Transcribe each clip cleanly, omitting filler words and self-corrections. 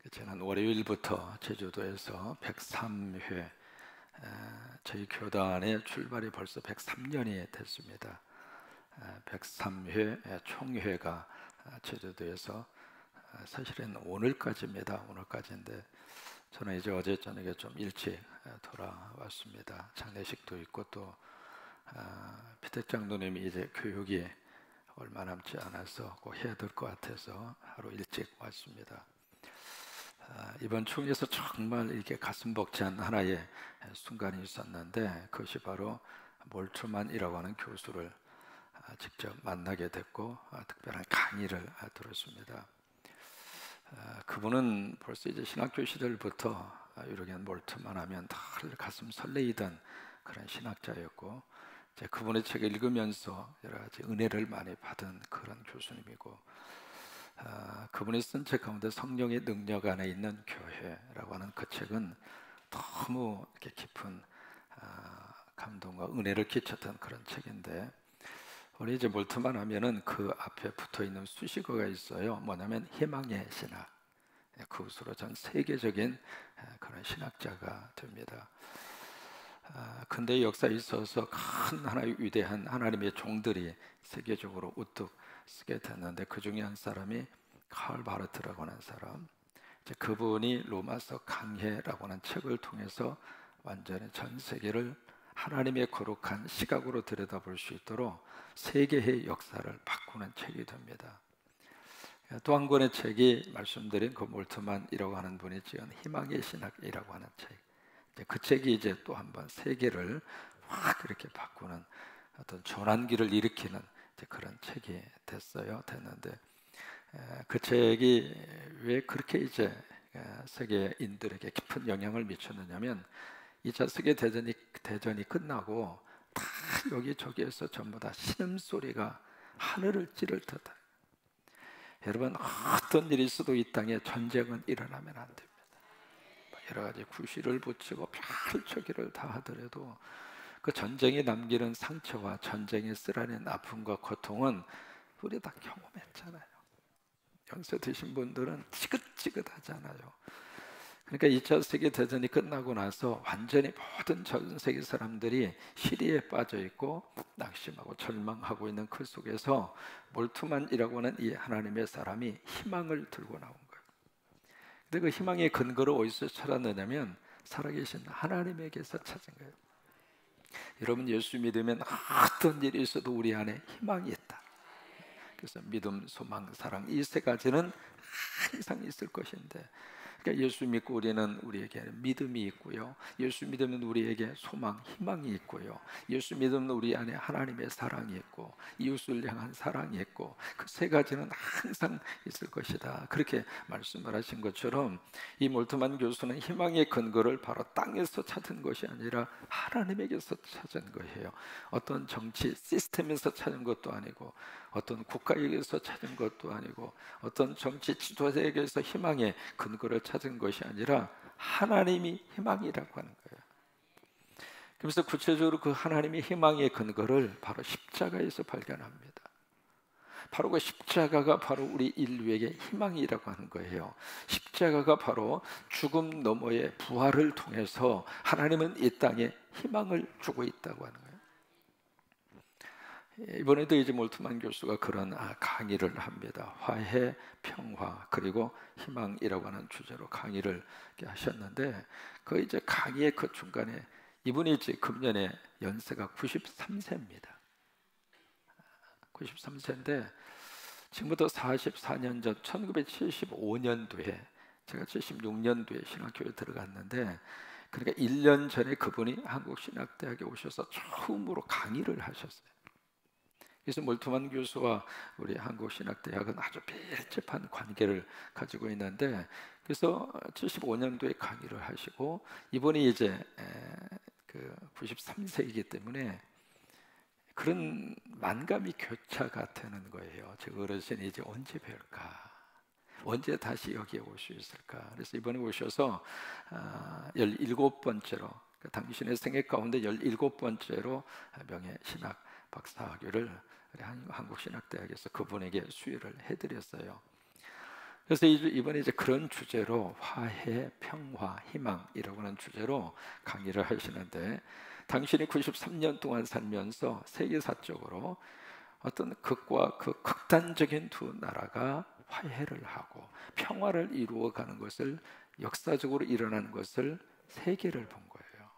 저는 월요일부터 제주도에서 103회 저희 교단의 출발이 벌써 103년이 됐습니다. 103회 총회가 제주도에서 사실은 오늘까지입니다. 오늘까지인데 저는 이제 어제 저녁에 좀 일찍 돌아왔습니다. 장례식도 있고 또 피택 장로님이 이제 교육이 얼마 남지 않아서 꼭 해야 될 것 같아서 하루 일찍 왔습니다. 이번 총회에서 정말 이렇게 가슴 벅찬 하나의 순간이 있었는데 그것이 바로 몰트만이라고 하는 교수를 직접 만나게 됐고 특별한 강의를 들었습니다. 그분은 벌써 이제 신학교 시절부터 유로겐 몰트만 하면 늘 가슴 설레이던 그런 신학자였고 그분의 책을 읽으면서 여러 가지 은혜를 많이 받은 그런 교수님이고 그분이 쓴 책 가운데 성령의 능력 안에 있는 교회라고 하는 그 책은 너무 이렇게 깊은 감동과 은혜를 끼쳤던 그런 책인데 우리 이제 몰트만 하면은 그 앞에 붙어 있는 수식어가 있어요. 뭐냐면 희망의 신학. 그것으로 전 세계적인 그런 신학자가 됩니다. 근대 역사에 있어서 큰 하나의 위대한 하나님의 종들이 세계적으로 우뚝 쓰게 됐는데 그 중에 한 사람이 칼 바르트라고 하는 사람. 그분이 로마서 강해라고 하는 책을 통해서 완전히 전 세계를 하나님의 거룩한 시각으로 들여다볼 수 있도록 세계의 역사를 바꾸는 책이 됩니다. 또 한 권의 책이 말씀드린 그 몰트만이라고 하는 분이 지은 희망의 신학이라고 하는 책. 그 책이 이제 또 한 번 세계를 확 이렇게 바꾸는 어떤 전환기를 일으키는 그런 책이 됐는데 그 책이 왜 그렇게 이제 세계인들에게 깊은 영향을 미쳤느냐면 2차 세계대전이 끝나고 다 여기저기에서 전부 다 신음소리가 하늘을 찌를 듯한, 여러분 어떤 일이 있어도 이 땅에 전쟁은 일어나면 안 됩니다. 여러 가지 구실을 붙이고 별처기를 다 하더라도 그 전쟁이 남기는 상처와 전쟁이 쓰라린 아픔과 고통은 우리 다 경험했잖아요. 연세 드신 분들은 지긋지긋하잖아요. 그러니까 2차 세계대전이 끝나고 나서 완전히 모든 전 세계 사람들이 시리에 빠져 있고 낙심하고 절망하고 있는 그 속에서 몰트만이라고 하는 이 하나님의 사람이 희망을 들고 나온 거예요. 근데 그 희망의 근거를 어디서 찾았느냐면 살아계신 하나님에게서 찾은 거예요. 여러분 예수 믿으면 어떤 일이 있어도 우리 안에 희망이 있다. 그래서 믿음, 소망, 사랑 이 세 가지는 항상 있을 것인데, 그러니까 예수 믿고 우리에게 믿음이 있고요, 예수 믿으면 우리에게 소망, 희망이 있고요, 예수 믿으면 우리 안에 하나님의 사랑이 있고 이웃을 향한 사랑이 있고 그 세 가지는 항상 있을 것이다. 그렇게 말씀을 하신 것처럼 이 몰트만 교수는 희망의 근거를 바로 땅에서 찾은 것이 아니라 하나님에게서 찾은 거예요. 어떤 정치 시스템에서 찾은 것도 아니고 어떤 국가에게서 찾은 것도 아니고 어떤 정치 지도자에게서 희망의 근거를 찾은 것이 아니라 하나님이 희망이라고 하는 거예요. 그래서 구체적으로 그 하나님의 희망의 근거를 바로 십자가에서 발견합니다. 바로 그 십자가가 바로 우리 인류에게 희망이라고 하는 거예요. 십자가가 바로 죽음 너머의 부활을 통해서 하나님은 이 땅에 희망을 주고 있다고 하는 거예요. 이번에도 이제 몰트만 교수가 그런 강의를 합니다. 화해, 평화, 그리고 희망이라고 하는 주제로 강의를 하셨는데 그 이제 강의의 그 중간에 이분이 이제 금년에 연세가 93세입니다. 93세인데 지금부터 44년 전 1975년도에 제가 76년도에 신학교에 들어갔는데, 그러니까 1년 전에 그분이 한국신학대학에 오셔서 처음으로 강의를 하셨어요. 그래서 몰트만 교수와 우리 한국신학대학은 아주 밀접한 관계를 가지고 있는데, 그래서 75년도에 강의를 하시고 이번이 이제 그 93세이기 때문에 그런 만감이 교차가 되는 거예요. 저 어르신이 이제 언제 뵐까? 언제 다시 여기에 올 수 있을까? 그래서 이번에 오셔서 17번째로 당신의 생애 가운데 17번째로 명예 신학 박사학위를 한국신학대학에서 그분에게 수여를 해드렸어요. 그래서 이번에 이제 그런 주제로 화해, 평화, 희망이라고 하는 주제로 강의를 하시는데, 당신이 93년 동안 살면서 세계사적으로 어떤 극과 극, 극단적인 두 나라가 화해를 하고 평화를 이루어가는 것을, 역사적으로 일어난 것을 세계를 본 거예요.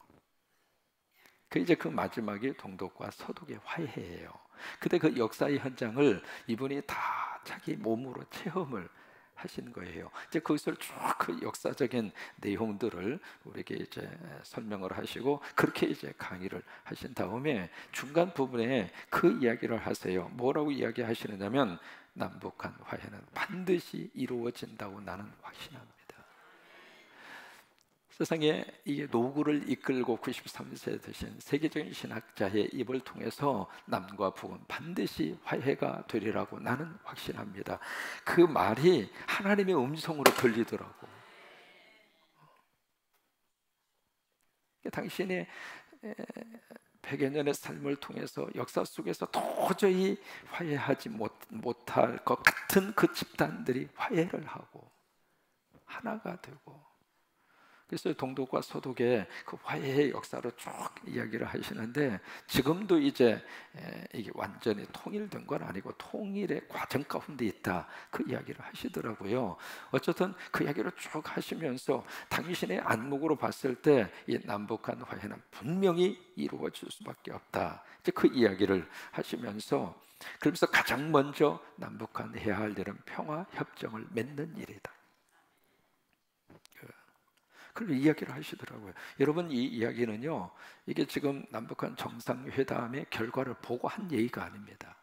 그 이제 그 마지막이 동독과 서독의 화해예요. 근데 그 역사의 현장을 이분이 다 자기 몸으로 체험을 하신 거예요. 이제 그것을 쭉 그 역사적인 내용들을 우리에게 이제 설명을 하시고, 그렇게 이제 강의를 하신 다음에 중간 부분에 그 이야기를 하세요. 뭐라고 이야기하시느냐면, 남북한 화해는 반드시 이루어진다고 나는 확신합니다. 세상에 이게 노구를 이끌고 93세 되신 세계적인 신학자의 입을 통해서 남과 북은 반드시 화해가 되리라고 나는 확신합니다. 그 말이 하나님의 음성으로 들리더라고. 당신의 100여 년의 삶을 통해서 역사 속에서 도저히 화해하지 못할 것 같은 그 집단들이 화해를 하고 하나가 되고, 그래서 동독과 서독의 그 화해의 역사로 쭉 이야기를 하시는데, 지금도 이제 이게 완전히 통일된 건 아니고 통일의 과정 가운데 있다, 그 이야기를 하시더라고요. 어쨌든 그 이야기를 쭉 하시면서 당신의 안목으로 봤을 때 이 남북한 화해는 분명히 이루어질 수밖에 없다, 이제 그 이야기를 하시면서, 그러면서 가장 먼저 남북한 해야 할 일은 평화 협정을 맺는 일이다, 그런 이야기를 하시더라고요. 여러분, 이 이야기는요, 이게 지금 남북한 정상회담의 결과를 보고 한 얘기가 아닙니다.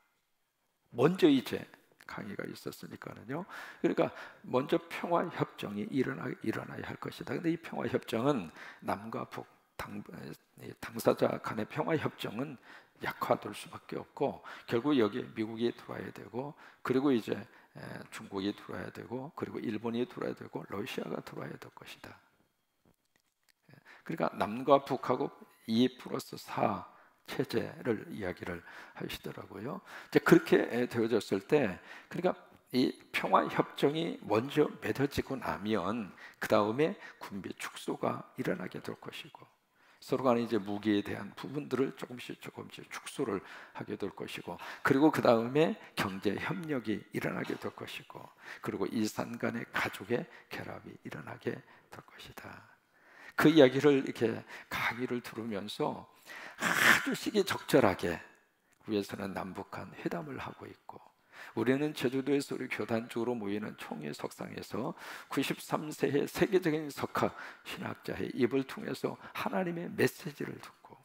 먼저 이제 강의가 있었으니까는요. 그러니까 먼저 평화협정이 일어나야 할 것이다. 근데 이 평화협정은 남과 북 당사자 간의 평화협정은 약화될 수밖에 없고, 결국 여기에 미국이 들어와야 되고, 그리고 이제 중국이 들어와야 되고, 그리고 일본이 들어와야 되고, 러시아가 들어와야 될 것이다. 그러니까 남과 북하고 2+4 체제를 이야기를 하시더라고요. 이제 그렇게 되어졌을 때, 그러니까 이 평화 협정이 먼저 맺어지고 나면 그 다음에 군비 축소가 일어나게 될 것이고, 서로 간에 이제 무기에 대한 부분들을 조금씩 축소를 하게 될 것이고, 그리고 그 다음에 경제 협력이 일어나게 될 것이고, 그리고 이산 간의 가족의 결합이 일어나게 될 것이다. 그 이야기를 이렇게 강의를 들으면서 아주 시기적절하게 위에서는 남북한 회담을 하고 있고, 우리는 제주도에서 우리 교단적으로 모이는 총회 석상에서 93세의 세계적인 석학 신학자의 입을 통해서 하나님의 메시지를 듣고,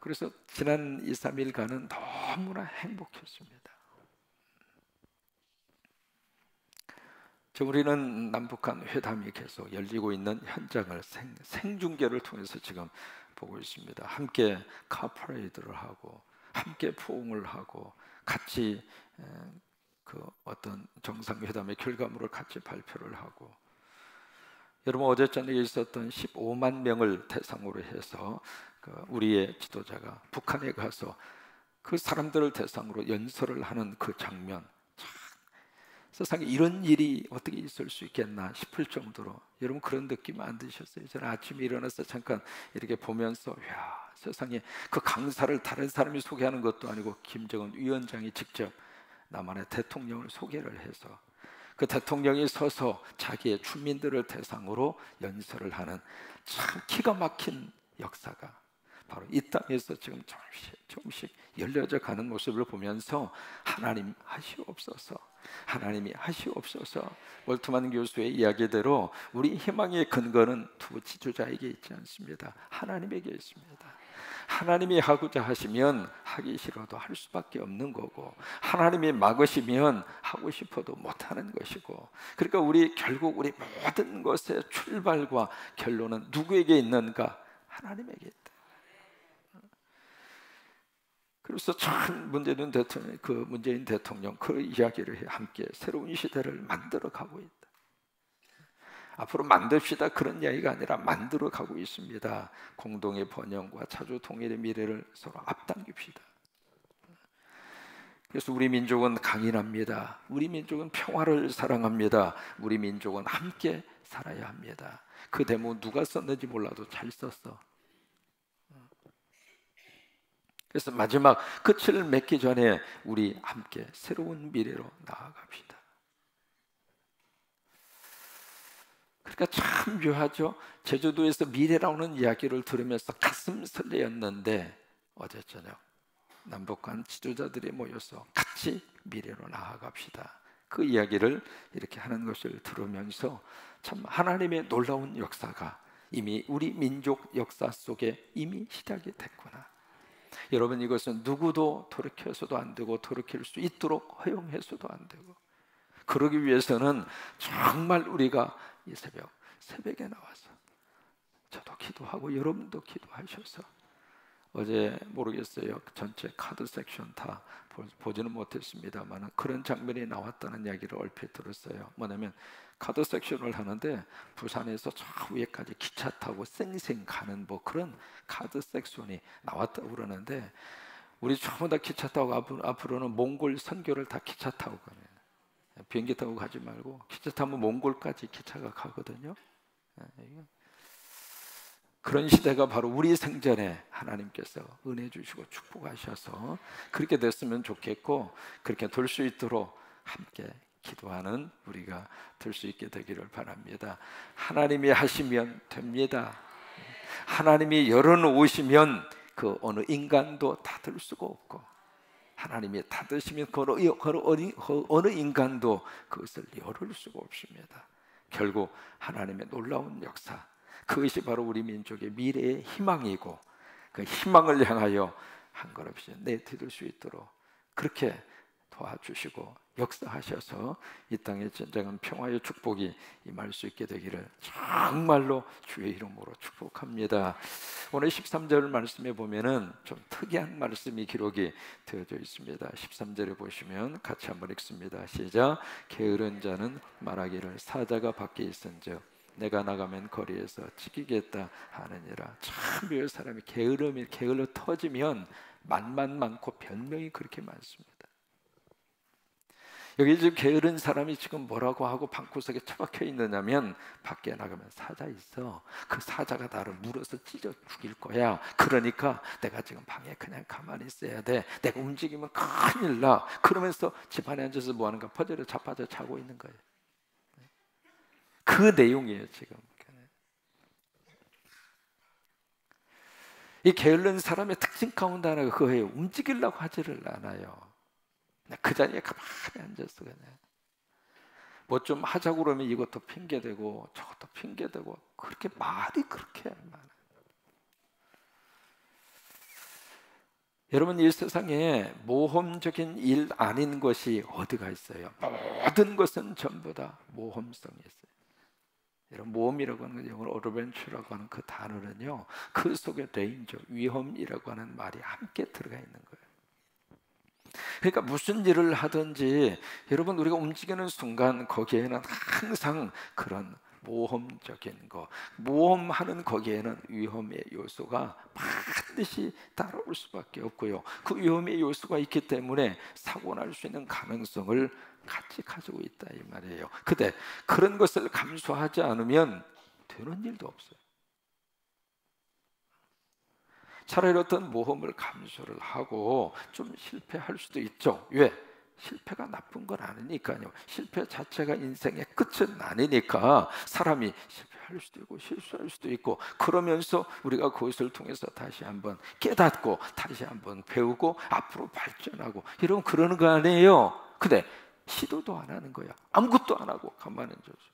그래서 지난 2, 3일간은 너무나 행복했습니다. 우리는 남북한 회담이 계속 열리고 있는 현장을 생중계를 통해서 지금 보고 있습니다. 함께 카퍼레이드를 하고, 함께 포옹을 하고, 같이 그 어떤 정상회담의 결과물을 같이 발표를 하고, 여러분 어제 저녁에 있었던 15만 명을 대상으로 해서 우리의 지도자가 북한에 가서 그 사람들을 대상으로 연설을 하는 그 장면, 세상에 이런 일이 어떻게 있을 수 있겠나 싶을 정도로, 여러분 그런 느낌 안 드셨어요? 저는 아침에 일어나서 잠깐 이렇게 보면서, 야, 세상에 그 강사를 다른 사람이 소개하는 것도 아니고 김정은 위원장이 직접 남한의 대통령을 소개를 해서 그 대통령이 서서 자기의 주민들을 대상으로 연설을 하는 참 기가 막힌 역사가 바로 이 땅에서 지금 조금씩 열려져 가는 모습을 보면서, 하나님 하시옵소서, 하나님이 하시옵소서. 월트만 교수의 이야기대로 우리 희망의 근거는 두 지도자에게 있지 않습니다. 하나님에게 있습니다. 하나님이 하고자 하시면 하기 싫어도 할 수밖에 없는 거고, 하나님이 막으시면 하고 싶어도 못하는 것이고, 그러니까 결국 우리 모든 것의 출발과 결론은 누구에게 있는가? 하나님에게 있다. 그래서 참 문재인 대통령 그 이야기를 함께 새로운 시대를 만들어 가고 있다. 앞으로 만듭시다, 그런 이야기가 아니라 만들어 가고 있습니다. 공동의 번영과 자주 통일의 미래를 서로 앞당깁시다. 그래서 우리 민족은 강인합니다. 우리 민족은 평화를 사랑합니다. 우리 민족은 함께 살아야 합니다. 그 대목 누가 썼는지 몰라도 잘 썼어. 그래서 마지막 끝을 맺기 전에 우리 함께 새로운 미래로 나아갑시다. 그러니까 참 묘하죠. 제주도에서 미래라는 이야기를 들으면서 가슴 설레었는데 어제 저녁 남북한 지도자들이 모여서 같이 미래로 나아갑시다. 그 이야기를 이렇게 하는 것을 들으면서 참 하나님의 놀라운 역사가 이미 우리 민족 역사 속에 이미 시작이 됐구나. 여러분, 이것은 누구도 돌이켜서도 안 되고 돌이킬 수 있도록 허용해서도 안 되고, 그러기 위해서는 정말 우리가 이 새벽에 나와서 저도 기도하고 여러분도 기도하셔서, 어제 모르겠어요, 전체 카드 섹션 다 보지는 못했습니다만 그런 장면이 나왔다는 이야기를 얼핏 들었어요. 뭐냐면 카드 섹션을 하는데 부산에서 저 위에까지 기차 타고 쌩쌩 가는 뭐 그런 카드 섹션이 나왔다고 그러는데, 우리 전부 다 기차 타고 앞으로는 몽골 선교를 다 기차 타고 가요. 비행기 타고 가지 말고 기차 타면 몽골까지 기차가 가거든요. 그런 시대가 바로 우리 생전에 하나님께서 은혜 주시고 축복하셔서 그렇게 됐으면 좋겠고, 그렇게 될 수 있도록 함께 기도하는 우리가 될 수 있게 되기를 바랍니다. 하나님이 하시면 됩니다. 하나님이 열어놓으시면 그 어느 인간도 닫을 수가 없고, 하나님이 닫으시면 그 어느 인간도 그것을 열을 수가 없습니다. 결국 하나님의 놀라운 역사, 그것이 바로 우리 민족의 미래의 희망이고, 그 희망을 향하여 한 걸음씩 내딛을 수 있도록 그렇게 도와주시고 역사하셔서 이 땅에 진정한 평화의 축복이 임할 수 있게 되기를 정말로 주의 이름으로 축복합니다. 오늘 13절 말씀에 보면은 좀 특이한 말씀이 기록이 되어져 있습니다. 13절에 보시면 같이 한번 읽습니다. 시작. 게으른 자는 말하기를 사자가 밖에 있은즉 내가 나가면 거리에서 찢기겠다 하느니라. 참 묘한 사람이 게을러 터지면 말만 많고 변명이 그렇게 많습니다. 여기 지금 게으른 사람이 지금 뭐라고 하고 방구석에 처박혀 있느냐면, 밖에 나가면 사자 있어. 그 사자가 나를 물어서 찢어 죽일 거야. 그러니까 내가 지금 방에 그냥 가만히 있어야 돼. 내가 움직이면 큰일 나. 그러면서 집 안에 앉아서 뭐 하는가, 퍼즐을 자빠져 자고 있는 거예요. 그 내용이에요 지금. 이 게으른 사람의 특징 가운데 하나가 그거예요. 움직이려고 하지를 않아요. 그 자리에 가만히 앉았어. 그냥 뭐 좀 하자고 그러면 이것도 핑계대고 저것도 핑계대고, 그렇게 말이 그렇게 많아요. 여러분, 이 세상에 모험적인 일 아닌 것이 어디가 있어요? 모든 것은 전부 다 모험성이 있어요. 여러분, 모험이라고 하는 건 영어로 어드벤처라고 하는 그 단어는요, 그 속에 데인저, 위험이라고 하는 말이 함께 들어가 있는 거예요. 그러니까 무슨 일을 하든지 여러분, 우리가 움직이는 순간 거기에는 항상 그런 모험적인 거, 모험하는 거기에는 위험의 요소가 반드시 따라올 수밖에 없고요. 그 위험의 요소가 있기 때문에 사고 날 수 있는 가능성을 같이 가지고 있다 이 말이에요. 근데 그런 것을 감수하지 않으면 되는 일도 없어요. 차라리 어떤 모험을 감수를 하고 좀 실패할 수도 있죠. 왜? 실패가 나쁜 건 아니니까요. 실패 자체가 인생의 끝은 아니니까 사람이 실패할 수도 있고 실수할 수도 있고, 그러면서 우리가 그것을 통해서 다시 한번 깨닫고 다시 한번 배우고 앞으로 발전하고 이런 그러는 거 아니에요. 근데 시도도 안 하는 거야. 아무것도 안 하고 가만히 앉아서.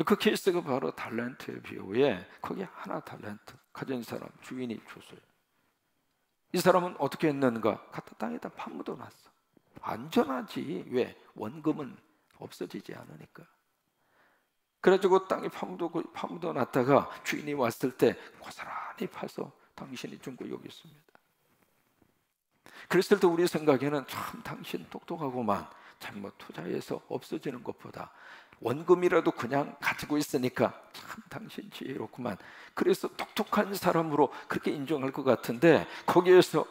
그 케이스가 바로 달란트의 비유에 거기 하나 달란트 가진 사람 주인이 줬어요. 이 사람은 어떻게 했는가? 갖다 땅에다 파묻어 놨어. 안전하지. 왜? 원금은 없어지지 않으니까. 그래가지고 땅에 파묻어 놨다가 주인이 왔을 때 고스란히 파서 당신이 준 거 여기 있습니다. 그랬을 때 우리 생각에는 참 당신 똑똑하고만, 잘못 투자해서 없어지는 것보다 원금이라도 그냥 가지고 있으니까 참 당신 지혜롭구만. 그래서 똑똑한 사람으로 그렇게 인정할 것 같은데, 거기에서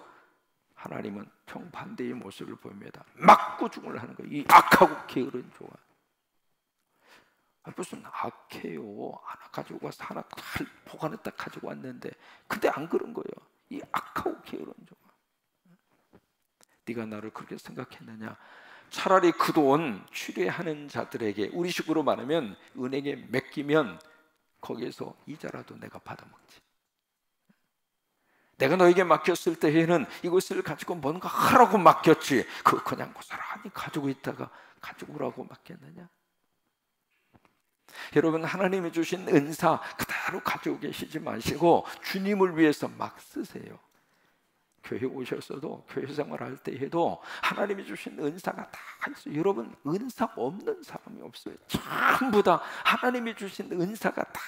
하나님은 정반대의 모습을 보입니다. 막 꾸중을 하는 거예요. 이 악하고 게으른 종아. 무슨 악해요. 하나 가지고 와서 하나 잘 보관했다 가지고 왔는데, 근데 안 그런 거예요. 이 악하고 게으른 종아. 네가 나를 그렇게 생각했느냐? 차라리 그 돈 취례하는 자들에게, 우리식으로 말하면 은행에 맡기면 거기에서 이자라도 내가 받아먹지. 내가 너에게 맡겼을 때에는 이것을 가지고 뭔가 하라고 맡겼지, 그냥 고스란히 가지고 있다가 가지고 오라고 맡겼느냐? 여러분, 하나님이 주신 은사 그대로 가지고 계시지 마시고 주님을 위해서 막 쓰세요. 교회 오셨어도, 교회 생활할 때 해도 하나님이 주신 은사가 다 있어요. 여러분, 은사 없는 사람이 없어요. 전부 다 하나님이 주신 은사가 다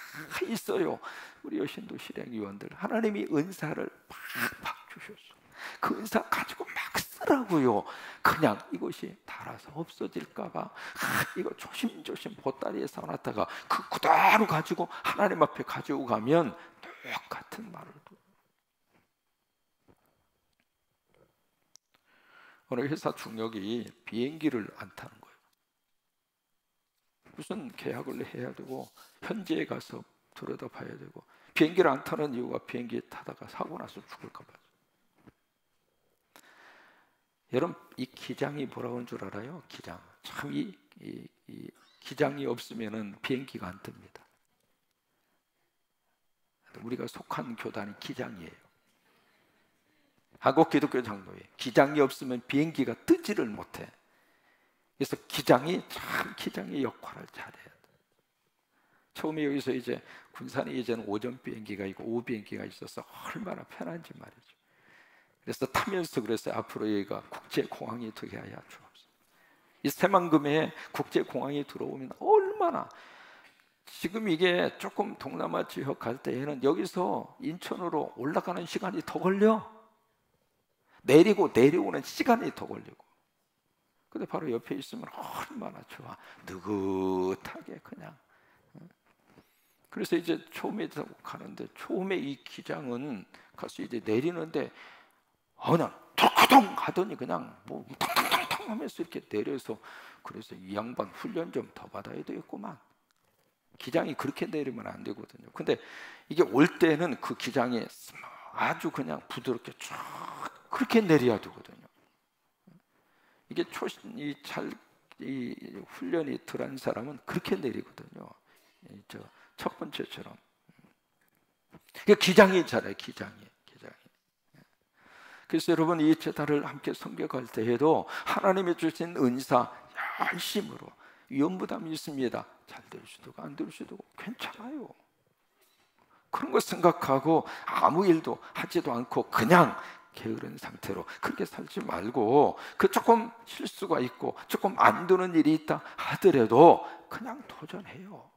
있어요. 우리 여신도 실행위원들, 하나님이 은사를 팍팍 주셨어. 그 은사 가지고 막 쓰라고요. 그냥 이것이 달아서 없어질까봐 이거 조심조심 보따리에 사놨다가 그 그대로 가지고 하나님 앞에 가지고 가면 똑같은 말을 또. 어느 회사 중역이 비행기를 안 타는 거예요. 무슨 계약을 해야 되고 현지에 가서 들여다봐야 되고, 비행기를 안 타는 이유가 비행기 타다가 사고 나서 죽을까 봐. 여러분, 이 기장이 뭐라고 하는 줄 알아요? 기장. 참 이 기장이 없으면은 비행기가 안 뜹니다. 우리가 속한 교단이 기장이에요. 한국 기독교 장로회 기장이 없으면 비행기가 뜨지를 못해. 그래서 기장이 참 기장의 역할을 잘해야 돼. 처음에 여기서 이제 군산에 이제는 오전 비행기가 있고 오후 비행기가 있어서 얼마나 편한지 말이죠. 그래서 타면서 그랬어요. 앞으로 여기가 국제공항이 되게 하여 주옵소서. 이 새만금에 국제공항이 들어오면 얼마나, 지금 이게 조금 동남아 지역 갈 때에는 여기서 인천으로 올라가는 시간이 더 걸려. 내리고 내려오는 시간이 더 걸리고. 근데 바로 옆에 있으면 얼마나 좋아. 느긋하게 그냥. 그래서 이제 처음에 가는데, 처음에 이 기장은 가서 이제 내리는데 그냥 툭툭 하더니 그냥 뭐 탕탕탕탕 하면서 이렇게 내려서, 그래서 이 양반 훈련 좀 더 받아야 되겠구만. 기장이 그렇게 내리면 안 되거든요. 근데 이게 올 때는 그 기장이 아주 그냥 부드럽게 쭉 그렇게 내려야 되거든요. 이게 이 훈련이 덜한 사람은 그렇게 내리거든요. 첫 번째처럼. 기장이 잘해요. 기장이. 그래서 여러분, 이 제단을 함께 섬겨갈 때에도 하나님이 주신 은사 열심으로, 위험부담이 있습니다. 잘 될 수도 있고 안 될 수도 있고 괜찮아요. 그런 거 생각하고 아무 일도 하지도 않고 그냥 게으른 상태로 그렇게 살지 말고, 그 조금 실수가 있고 조금 안 되는 일이 있다 하더라도 그냥 도전해요.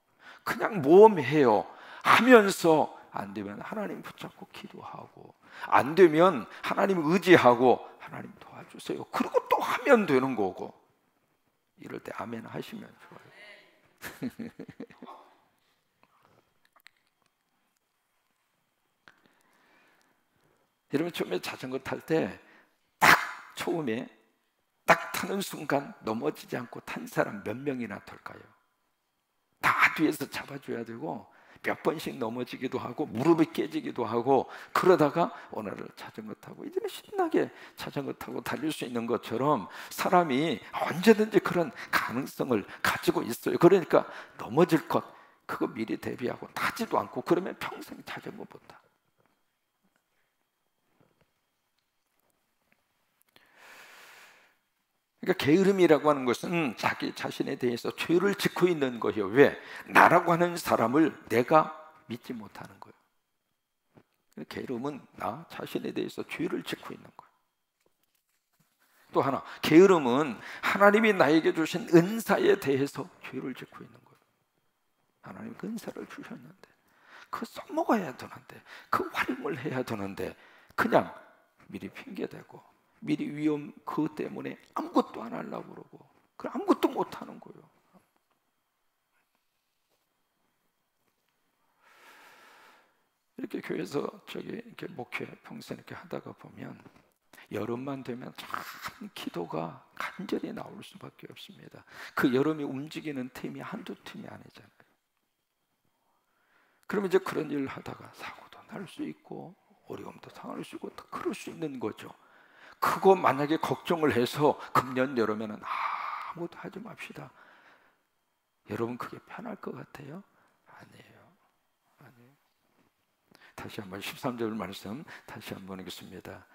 그냥 모험해요. 하면서 안 되면 하나님 붙잡고 기도하고, 안 되면 하나님 의지하고 하나님 도와주세요. 그리고 또 하면 되는 거고. 이럴 때 아멘 하시면 좋아요. 여러분, 처음에 자전거 탈 때 딱 처음에 딱 타는 순간 넘어지지 않고 탄 사람 몇 명이나 될까요? 다 뒤에서 잡아줘야 되고 몇 번씩 넘어지기도 하고 무릎이 깨지기도 하고, 그러다가 오늘을 자전거 타고 이제 신나게 자전거 타고 달릴 수 있는 것처럼 사람이 언제든지 그런 가능성을 가지고 있어요. 그러니까 넘어질 것, 그거 미리 대비하고 타지도 않고 그러면 평생 자전거 못 타. 그러니까 게으름이라고 하는 것은 자기 자신에 대해서 죄를 짓고 있는 거예요. 왜? 나라고 하는 사람을 내가 믿지 못하는 거예요. 게으름은 나 자신에 대해서 죄를 짓고 있는 거예요. 또 하나, 게으름은 하나님이 나에게 주신 은사에 대해서 죄를 짓고 있는 거예요. 하나님 그 은사를 주셨는데, 그 써먹어야 되는데, 그 활용을 해야 되는데 그냥 미리 핑계대고 미리 위험 그것 때문에 아무것도 안 하려고 그러고, 그 아무것도 못 하는 거예요. 이렇게 교회에서 이렇게 목회 평생 이렇게 하다가 보면 여름만 되면 참 기도가 간절히 나올 수밖에 없습니다. 그 여름이 움직이는 팀이 한두 팀이 아니잖아요. 그러면 이제 그런 일을 하다가 사고도 날 수 있고 어려움도 당할 수 있고 그럴 수 있는 거죠. 그거 만약에 걱정을 해서 금년 여름에는 아무것도 하지 맙시다. 여러분 그게 편할 것 같아요? 아니에요. 아니에요. 다시 한번 13절 말씀 다시 한번 읽겠습니다.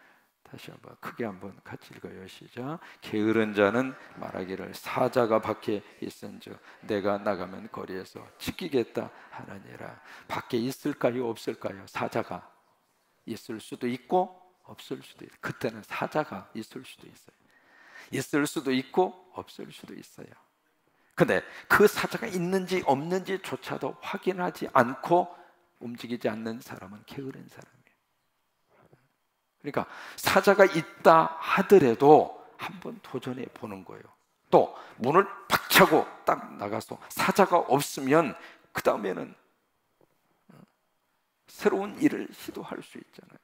다시 한번 크게 한번 같이 읽어요. 시작. 게으른 자는 말하기를 사자가 밖에 있은즉 내가 나가면 거리에서 지키겠다 하느니라. 밖에 있을까요? 없을까요? 사자가 있을 수도 있고 없을 수도 있어요. 그때는 사자가 있을 수도 있어요. 있을 수도 있고 없을 수도 있어요. 근데 그 사자가 있는지 없는지조차도 확인하지 않고 움직이지 않는 사람은 게으른 사람이에요. 그러니까 사자가 있다 하더라도 한번 도전해 보는 거예요. 또 문을 팍 차고 딱 나가서 사자가 없으면 그 다음에는 새로운 일을 시도할 수 있잖아요.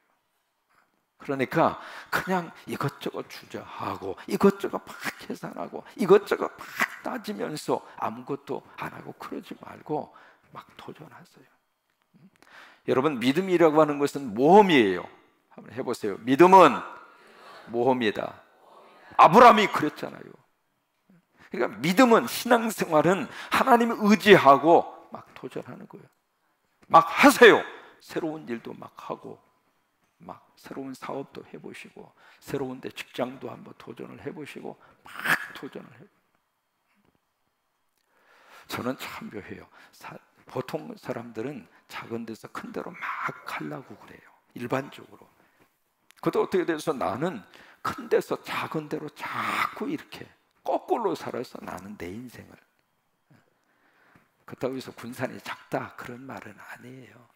그러니까 그냥 이것저것 주저하고 이것저것 막 계산하고 이것저것 막 따지면서 아무것도 안 하고 그러지 말고 막 도전하세요. 여러분 믿음이라고 하는 것은 모험이에요. 한번 해보세요. 믿음은 모험이다. 아브라함이 그랬잖아요. 그러니까 믿음은, 신앙생활은 하나님을 의지하고 막 도전하는 거예요. 막 하세요. 새로운 일도 막 하고 막 새로운 사업도 해보시고 새로운 데 직장도 한번 도전을 해보시고 막 도전을 해요. 저는 참 묘해요. 보통 사람들은 작은 데서 큰 데로 막 가려고 그래요. 일반적으로. 그것도 어떻게 돼서 나는 큰 데서 작은 데로 자꾸 이렇게 거꾸로 살아서 나는 내 인생을. 그렇다고 해서 군산이 작다 그런 말은 아니에요.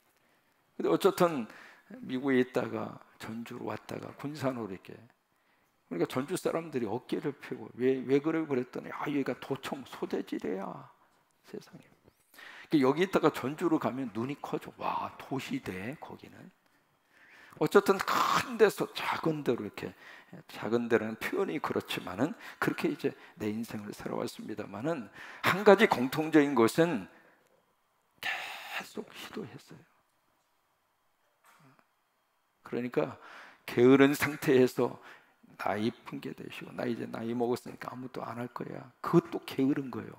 근데 어쨌든 미국에 있다가 전주로 왔다가 군산으로 이렇게, 그러니까 전주 사람들이 어깨를 펴고 왜 그래요? 그랬더니 여기가 도청 소재지래야. 세상에. 여기 있다가 전주로 가면 눈이 커져. 와, 도시대 거기는. 어쨌든 큰 데서 작은 데로 이렇게, 작은 데라는 표현이 그렇지만은 그렇게 이제 내 인생을 살아왔습니다만은 한 가지 공통적인 것은 계속 시도했어요. 그러니까 게으른 상태에서 나이 핑계대시고 나 이제 나이 먹었으니까 아무것도 안 할 거야. 그것도 게으른 거예요.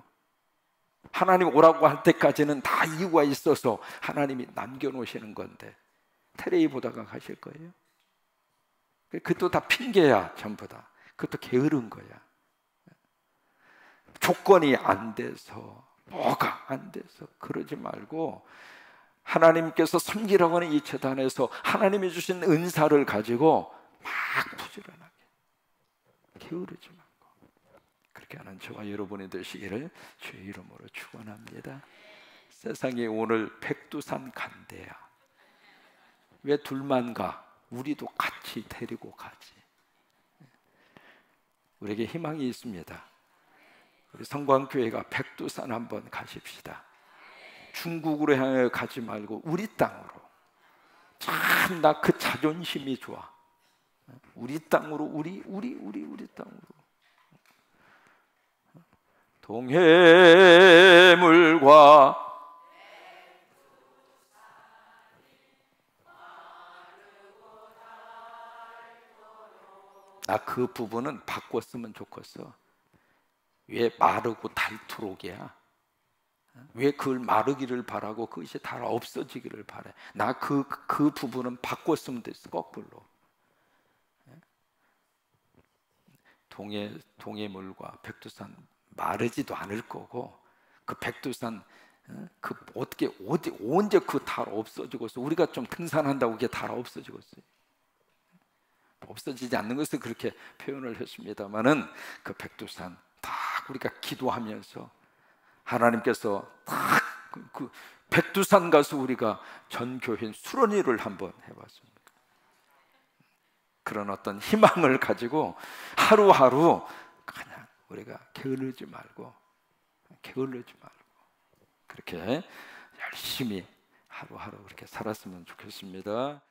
하나님 오라고 할 때까지는 다 이유가 있어서 하나님이 남겨놓으시는 건데 테레비 보다가 가실 거예요? 그것도 다 핑계야. 전부 다. 그것도 게으른 거야. 조건이 안 돼서, 뭐가 안 돼서 그러지 말고 하나님께서 섬기라고 하는 이 재단에서 하나님이 주신 은사를 가지고 막 부지런하게 게으르지 말고 그렇게 하는 저와 여러분이 되시기를 주의 이름으로 축원합니다. 세상에 오늘 백두산 간대야. 왜 둘만 가? 우리도 같이 데리고 가지. 우리에게 희망이 있습니다. 우리 성광교회가 백두산 한번 가십시다. 중국으로 향해 가지 말고 우리 땅으로. 참 나 그 자존심이 좋아. 우리 땅으로, 우리 땅으로. 동해물과 나 그 부분은 바꿨으면 좋겠어. 왜 마르고 닳도록이야? 왜 그걸 마르기를 바라고 그것이 다 없어지기를 바래? 나 그 부분은 바꿨으면 됐어. 거꾸로. 동해물과 백두산 마르지도 않을 거고 그 백두산 그 어떻게 언제 그 다 없어지겠어? 우리가 좀 등산한다고 그게 다 없어지겠어요? 없어지지 않는 것을 그렇게 표현을 했습니다만은 그 백두산 다 우리가 기도하면서 하나님께서 딱 그 백두산 가서 우리가 전 교회인 수련회를 한번 해봤습니다. 그런 어떤 희망을 가지고 하루하루 그냥 우리가 게을르지 말고 그렇게 열심히 하루하루 그렇게 살았으면 좋겠습니다.